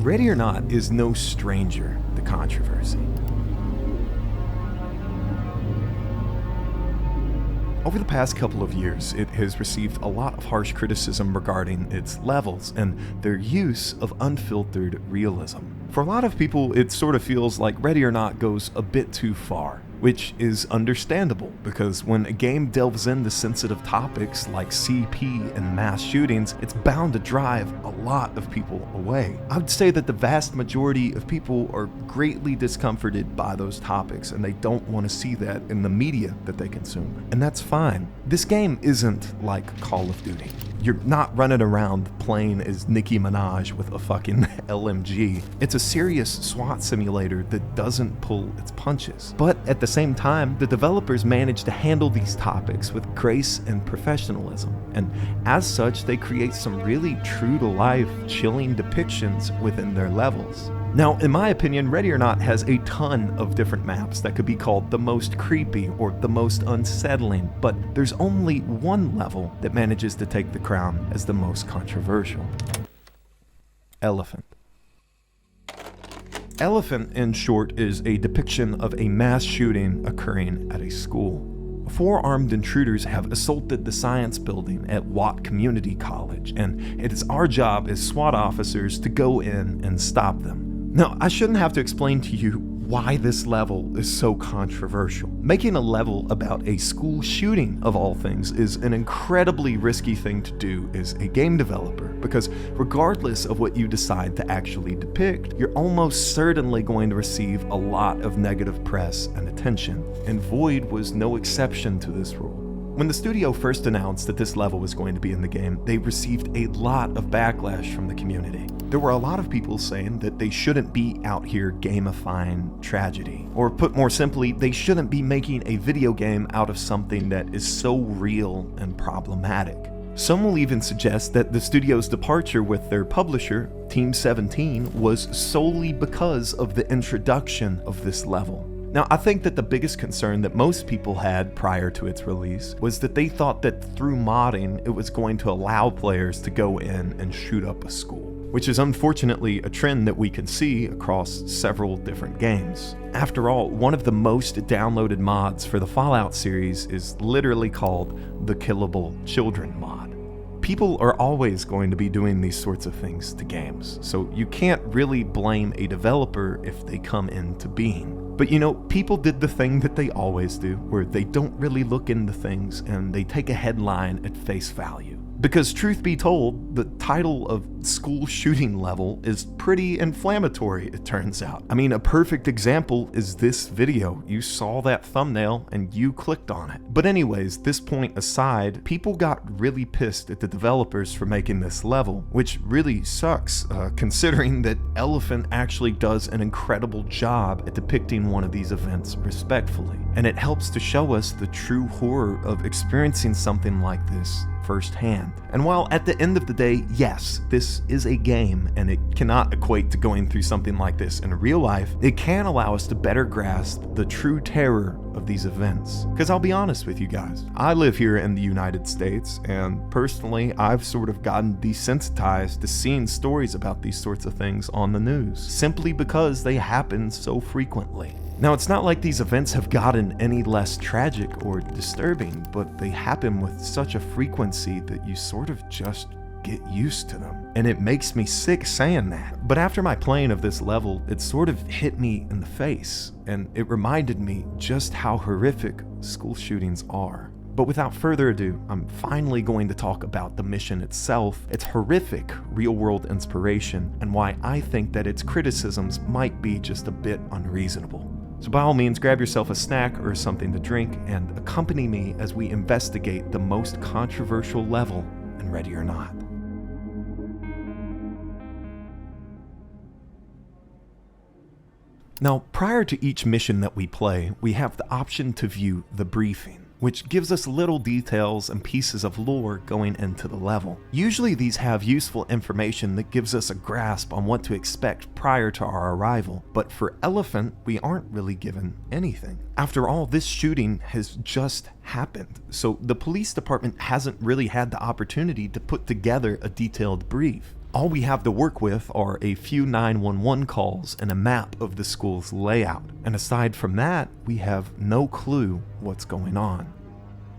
Ready or Not is no stranger to controversy. Over the past couple of years, it has received a lot of harsh criticism regarding its levels and their use of unfiltered realism. For a lot of people, it sort of feels like Ready or Not goes a bit too far, which is understandable because when a game delves into sensitive topics like CP and mass shootings, it's bound to drive a lot of people away. I would say that the vast majority of people are greatly discomforted by those topics and they don't want to see that in the media that they consume. And that's fine. This game isn't like Call of Duty. You're not running around playing as Nicki Minaj with a fucking LMG. It's a serious SWAT simulator that doesn't pull its punches. But at the same time, the developers manage to handle these topics with grace and professionalism. And as such, they create some really true-to-life, chilling depictions within their levels. Now, in my opinion, Ready or Not has a ton of different maps that could be called the most creepy or the most unsettling, but there's only one level that manages to take the crown as the most controversial. Elephant. Elephant, in short, is a depiction of a mass shooting occurring at a school. 4 armed intruders have assaulted the science building at Watt Community College, and it is our job as SWAT officers to go in and stop them. Now, I shouldn't have to explain to you why this level is so controversial. Making a level about a school shooting, of all things, is an incredibly risky thing to do as a game developer, because regardless of what you decide to actually depict, you're almost certainly going to receive a lot of negative press and attention, and Void was no exception to this rule. When the studio first announced that this level was going to be in the game, they received a lot of backlash from the community. There were a lot of people saying that they shouldn't be out here gamifying tragedy. Or put more simply, they shouldn't be making a video game out of something that is so real and problematic. Some will even suggest that the studio's departure with their publisher, Team 17, was solely because of the introduction of this level. Now, I think that the biggest concern that most people had prior to its release was that they thought that through modding, it was going to allow players to go in and shoot up a school, which is unfortunately a trend that we can see across several different games. After all, one of the most downloaded mods for the Fallout series is literally called the Killable Children mod. People are always going to be doing these sorts of things to games, so you can't really blame a developer if they come into being. But you know, people did the thing that they always do, where they don't really look into things and they take a headline at face value. Because truth be told, the title of school shooting level is pretty inflammatory, it turns out. I mean, a perfect example is this video. You saw that thumbnail and you clicked on it. But anyways, this point aside, people got really pissed at the developers for making this level, which really sucks, considering that Elephant actually does an incredible job at depicting one of these events respectfully. And it helps to show us the true horror of experiencing something like this firsthand. And while at the end of the day, yes, this is a game and it cannot equate to going through something like this in real life, it can allow us to better grasp the true terror of these events. Because I'll be honest with you guys, I live here in the United States, and personally, I've sort of gotten desensitized to seeing stories about these sorts of things on the news, simply because they happen so frequently. Now, it's not like these events have gotten any less tragic or disturbing, but they happen with such a frequency that you sort of just get used to them. And it makes me sick saying that. But after my playing of this level, it sort of hit me in the face, and it reminded me just how horrific school shootings are. But without further ado, I'm finally going to talk about the mission itself, its horrific real-world inspiration, and why I think that its criticisms might be just a bit unreasonable. So by all means, grab yourself a snack or something to drink and accompany me as we investigate the most controversial level in Ready or Not. Now, prior to each mission that we play, we have the option to view the briefing, which gives us little details and pieces of lore going into the level. Usually these have useful information that gives us a grasp on what to expect prior to our arrival, but for Elephant, we aren't really given anything. After all, this shooting has just happened, so the police department hasn't really had the opportunity to put together a detailed brief. All we have to work with are a few 911 calls and a map of the school's layout. And aside from that, we have no clue what's going on.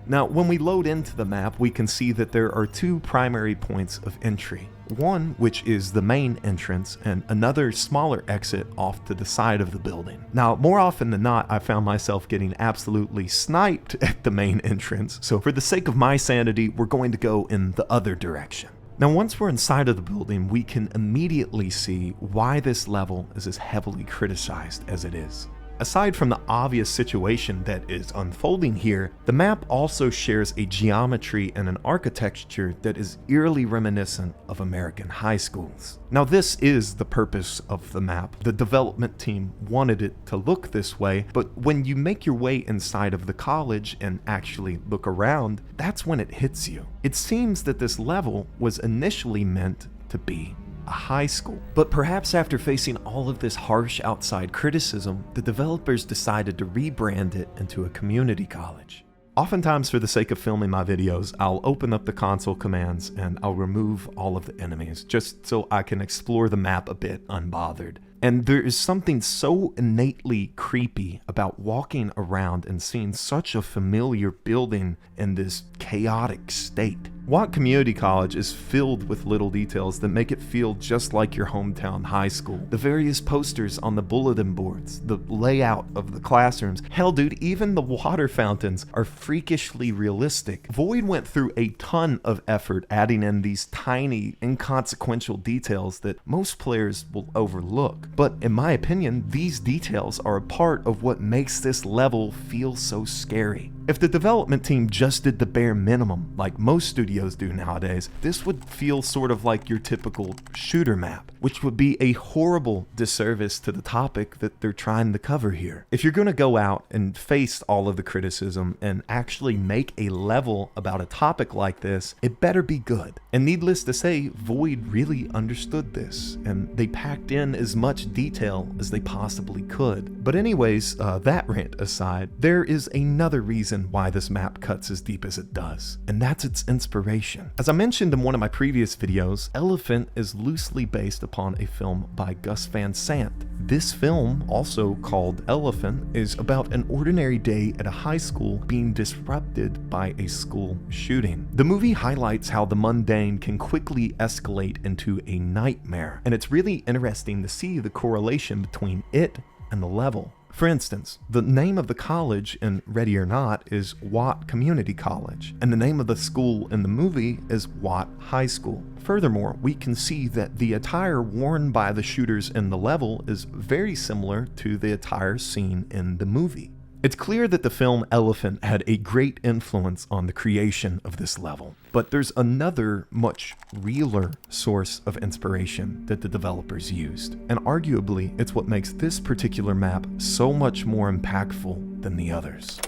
Now, when we load into the map, we can see that there are two primary points of entry. One, which is the main entrance, and another smaller exit off to the side of the building. Now, more often than not, I found myself getting absolutely sniped at the main entrance, so for the sake of my sanity, we're going to go in the other direction. Now, once we're inside of the building, we can immediately see why this level is as heavily criticized as it is. Aside from the obvious situation that is unfolding here, the map also shares a geometry and an architecture that is eerily reminiscent of American high schools. Now, this is the purpose of the map. The development team wanted it to look this way, but when you make your way inside of the college and actually look around, that's when it hits you. It seems that this level was initially meant to be a high school. But perhaps after facing all of this harsh outside criticism, the developers decided to rebrand it into a community college. Oftentimes, for the sake of filming my videos, I'll open up the console commands and I'll remove all of the enemies, just so I can explore the map a bit unbothered. And there is something so innately creepy about walking around and seeing such a familiar building in this chaotic state. Watt Community College is filled with little details that make it feel just like your hometown high school. The various posters on the bulletin boards, the layout of the classrooms. Hell, dude, even the water fountains are freakishly realistic. Void went through a ton of effort adding in these tiny, inconsequential details that most players will overlook. But in my opinion, these details are a part of what makes this level feel so scary. If the development team just did the bare minimum, like most studios do nowadays, this would feel sort of like your typical shooter map, which would be a horrible disservice to the topic that they're trying to cover here. If you're going to go out and face all of the criticism and actually make a level about a topic like this, it better be good. And needless to say, Void really understood this, and they packed in as much detail as they possibly could. But anyways, that rant aside, there is another reason why this map cuts as deep as it does, and that's its inspiration. As I mentioned in one of my previous videos, Elephant is loosely based upon a film by Gus Van Sant. This film, also called Elephant, is about an ordinary day at a high school being disrupted by a school shooting. The movie highlights how the mundane can quickly escalate into a nightmare, and it's really interesting to see the correlation between it and the level. For instance, the name of the college in Ready or Not is Watt Community College, and the name of the school in the movie is Watt High School. Furthermore, we can see that the attire worn by the shooters in the level is very similar to the attire seen in the movie. It's clear that the film Elephant had a great influence on the creation of this level, but there's another, much realer source of inspiration that the developers used, and arguably it's what makes this particular map so much more impactful than the others.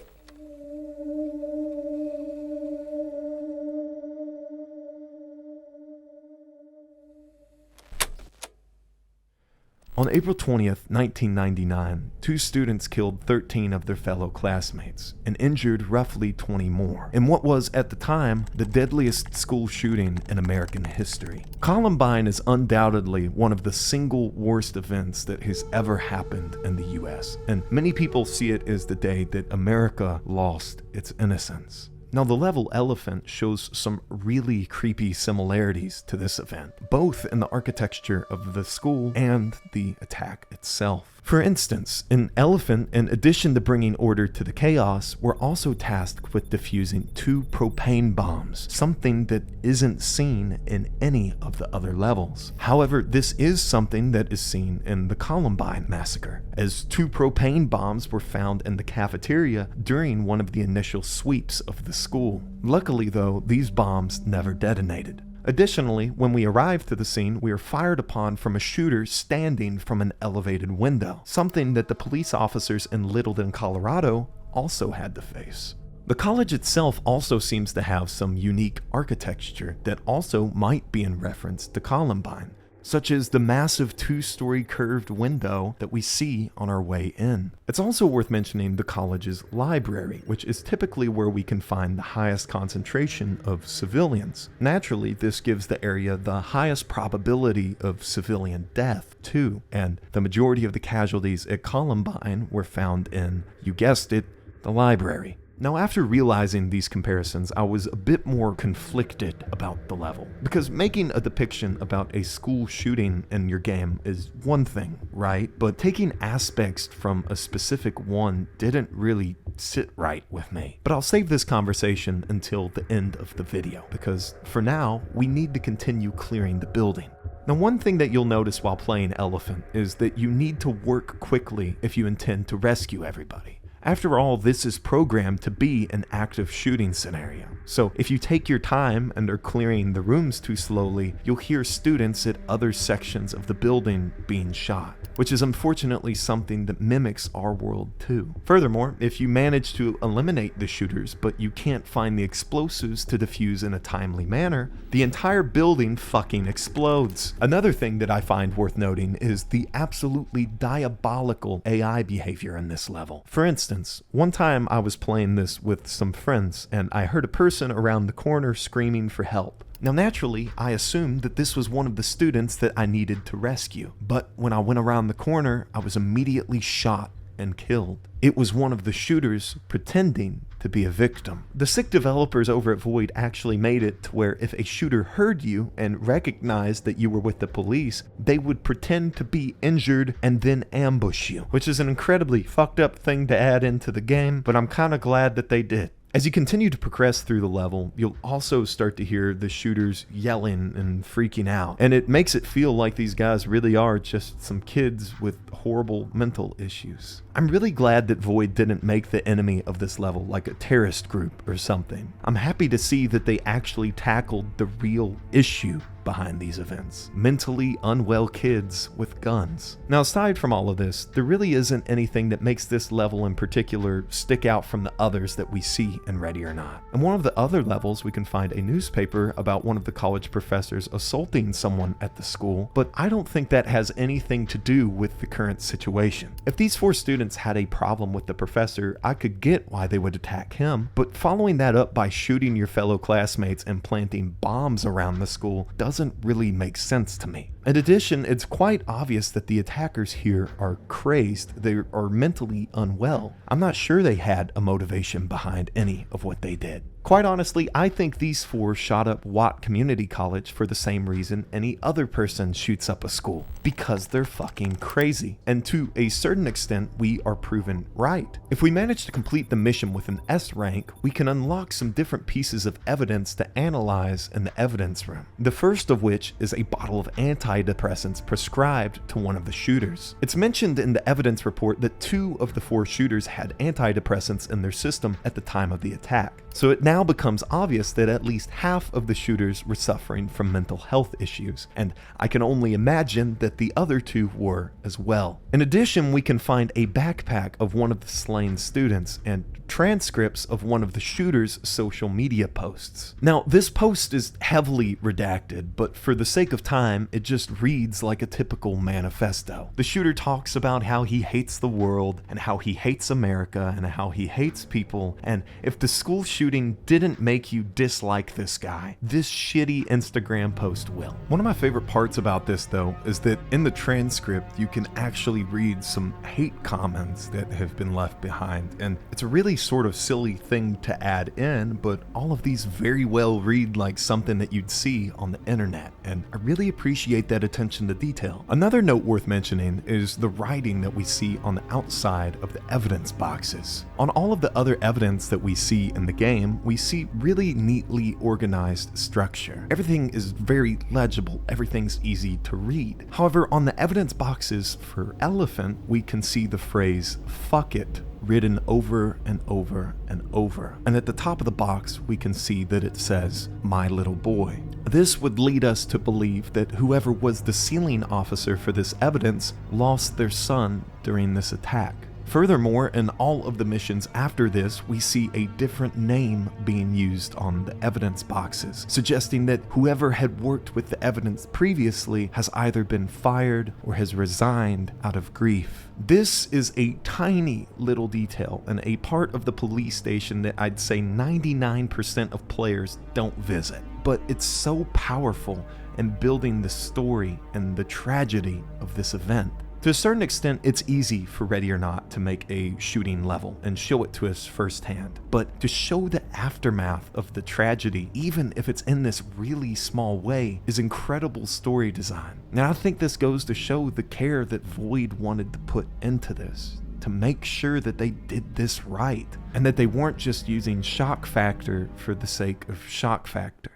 On April 20th, 1999, 2 students killed 13 of their fellow classmates and injured roughly 20 more in what was, at the time, the deadliest school shooting in American history. Columbine is undoubtedly one of the single worst events that has ever happened in the US, and many people see it as the day that America lost its innocence. Now, the level Elephant shows some really creepy similarities to this event, both in the architecture of the school and the attack itself. For instance, in Elephant, in addition to bringing order to the chaos, we're also tasked with defusing 2 propane bombs, something that isn't seen in any of the other levels. However, this is something that is seen in the Columbine massacre, as 2 propane bombs were found in the cafeteria during one of the initial sweeps of the school. Luckily though, these bombs never detonated. Additionally, when we arrive to the scene, we are fired upon from a shooter standing from an elevated window, something that the police officers in Littleton, Colorado also had to face. The college itself also seems to have some unique architecture that also might be in reference to Columbine. such as the massive 2-story curved window that we see on our way in. It's also worth mentioning the college's library, which is typically where we can find the highest concentration of civilians. Naturally, this gives the area the highest probability of civilian death, too, and the majority of the casualties at Columbine were found in, you guessed it, the library. Now, after realizing these comparisons, I was a bit more conflicted about the level, because making a depiction about a school shooting in your game is one thing, right? But taking aspects from a specific one didn't really sit right with me. But I'll save this conversation until the end of the video, because for now, we need to continue clearing the building. Now, one thing that you'll notice while playing Elephant is that you need to work quickly if you intend to rescue everybody. After all, this is programmed to be an active shooting scenario. So if you take your time and are clearing the rooms too slowly, you'll hear students at other sections of the building being shot, which is unfortunately something that mimics our world too. Furthermore, if you manage to eliminate the shooters, but you can't find the explosives to defuse in a timely manner, the entire building fucking explodes. Another thing that I find worth noting is the absolutely diabolical AI behavior in this level. For instance, one time I was playing this with some friends and I heard a person around the corner screaming for help. Now naturally, I assumed that this was one of the students that I needed to rescue, but when I went around the corner, I was immediately shot and killed. It was one of the shooters pretending to be a victim. The sick developers over at Void actually made it to where if a shooter heard you and recognized that you were with the police, they would pretend to be injured and then ambush you, which is an incredibly fucked up thing to add into the game, but I'm kind of glad that they did. As you continue to progress through the level, you'll also start to hear the shooters yelling and freaking out, and it makes it feel like these guys really are just some kids with horrible mental issues. I'm really glad that Void didn't make the enemy of this level like a terrorist group or something. I'm happy to see that they actually tackled the real issue behind these events: mentally unwell kids with guns. Now, aside from all of this, there really isn't anything that makes this level in particular stick out from the others that we see in Ready or Not. In one of the other levels, we can find a newspaper about one of the college professors assaulting someone at the school, but I don't think that has anything to do with the current situation. If these 4 students had a problem with the professor, I could get why they would attack him, but following that up by shooting your fellow classmates and planting bombs around the school doesn't really make sense to me. In addition, it's quite obvious that the attackers here are crazed. They are mentally unwell. I'm not sure they had a motivation behind any of what they did. Quite honestly, I think these 4 shot up Watt Community College for the same reason any other person shoots up a school, because they're fucking crazy. And to a certain extent, we are proven right. If we manage to complete the mission with an S rank, we can unlock some different pieces of evidence to analyze in the evidence room. The first of which is a bottle of antidepressants prescribed to one of the shooters. It's mentioned in the evidence report that 2 of the 4 shooters had antidepressants in their system at the time of the attack. So it now becomes obvious that at least half of the shooters were suffering from mental health issues, and I can only imagine that the other 2 were as well. In addition, we can find a backpack of one of the slain students and transcripts of one of the shooter's social media posts. Now, this post is heavily redacted, but for the sake of time, it just reads like a typical manifesto. The shooter talks about how he hates the world, and how he hates America, and how he hates people, and if the school shooting didn't make you dislike this guy, this shitty Instagram post will. One of my favorite parts about this, though, is that in the transcript, you can actually read some hate comments that have been left behind, and it's a really sort of silly thing to add in, but all of these very well read like something that you'd see on the internet, and I really appreciate that attention to detail. Another note worth mentioning is the writing that we see on the outside of the evidence boxes. On all of the other evidence that we see in the game, we see really neatly organized structure. Everything is very legible, everything's easy to read. However, on the evidence boxes for Elephant, we can see the phrase "fuck it" written over and over and over. And at the top of the box, we can see that it says, "My little boy." This would lead us to believe that whoever was the sealing officer for this evidence lost their son during this attack. Furthermore, in all of the missions after this, we see a different name being used on the evidence boxes, suggesting that whoever had worked with the evidence previously has either been fired or has resigned out of grief. This is a tiny little detail and a part of the police station that I'd say 99% of players don't visit, but it's so powerful in building the story and the tragedy of this event. To a certain extent, it's easy for Ready or Not to make a shooting level and show it to us firsthand, but to show the aftermath of the tragedy, even if it's in this really small way, is incredible story design. Now, I think this goes to show the care that Void wanted to put into this, to make sure that they did this right, and that they weren't just using shock factor for the sake of shock factor.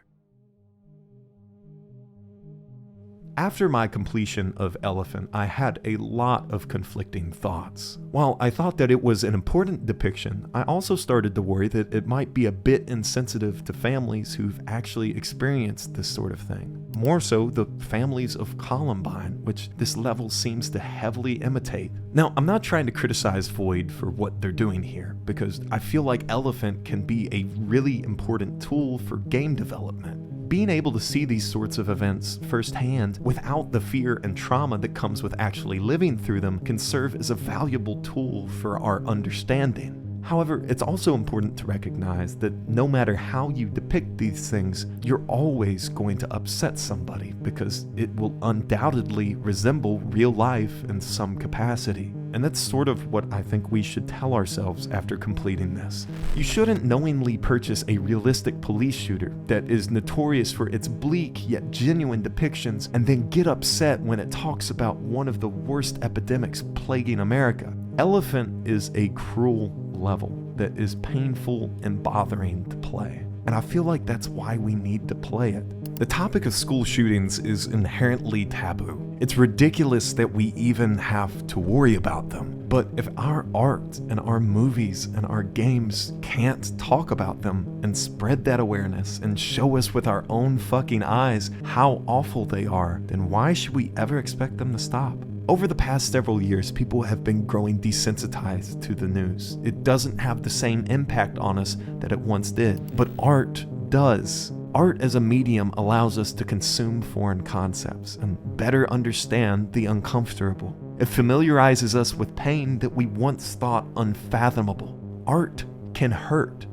After my completion of Elephant, I had a lot of conflicting thoughts. While I thought that it was an important depiction, I also started to worry that it might be a bit insensitive to families who've actually experienced this sort of thing. More so, the families of Columbine, which this level seems to heavily imitate. Now, I'm not trying to criticize Void for what they're doing here, because I feel like Elephant can be a really important tool for game development. Being able to see these sorts of events firsthand without the fear and trauma that comes with actually living through them can serve as a valuable tool for our understanding. However, it's also important to recognize that no matter how you depict these things, you're always going to upset somebody because it will undoubtedly resemble real life in some capacity. And that's sort of what I think we should tell ourselves after completing this. You shouldn't knowingly purchase a realistic police shooter that is notorious for its bleak yet genuine depictions and then get upset when it talks about one of the worst epidemics plaguing America. Elephant is a cruel level that is painful and bothering to play, and I feel like that's why we need to play it. The topic of school shootings is inherently taboo. It's ridiculous that we even have to worry about them. But if our art and our movies and our games can't talk about them and spread that awareness and show us with our own fucking eyes how awful they are, then why should we ever expect them to stop? Over the past several years, people have been growing desensitized to the news. It doesn't have the same impact on us that it once did, but art does. Art as a medium allows us to consume foreign concepts and better understand the uncomfortable. It familiarizes us with pain that we once thought unfathomable. Art can hurt,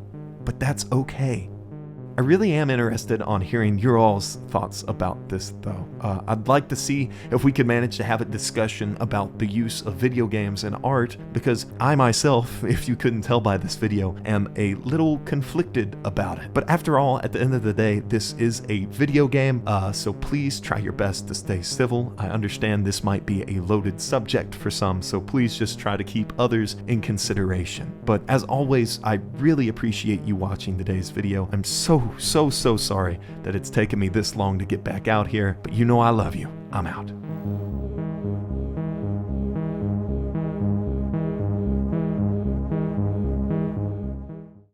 but that's okay. I really am interested on hearing your all's thoughts about this though. I'd like to see if we could manage to have a discussion about the use of video games and art, because I myself, if you couldn't tell by this video, am a little conflicted about it. But after all, at the end of the day, this is a video game, so please try your best to stay civil. I understand this might be a loaded subject for some, so please just try to keep others in consideration. But as always, I really appreciate you watching today's video. I'm so sorry that it's taken me this long to get back out here, but you know I love you. I'm out.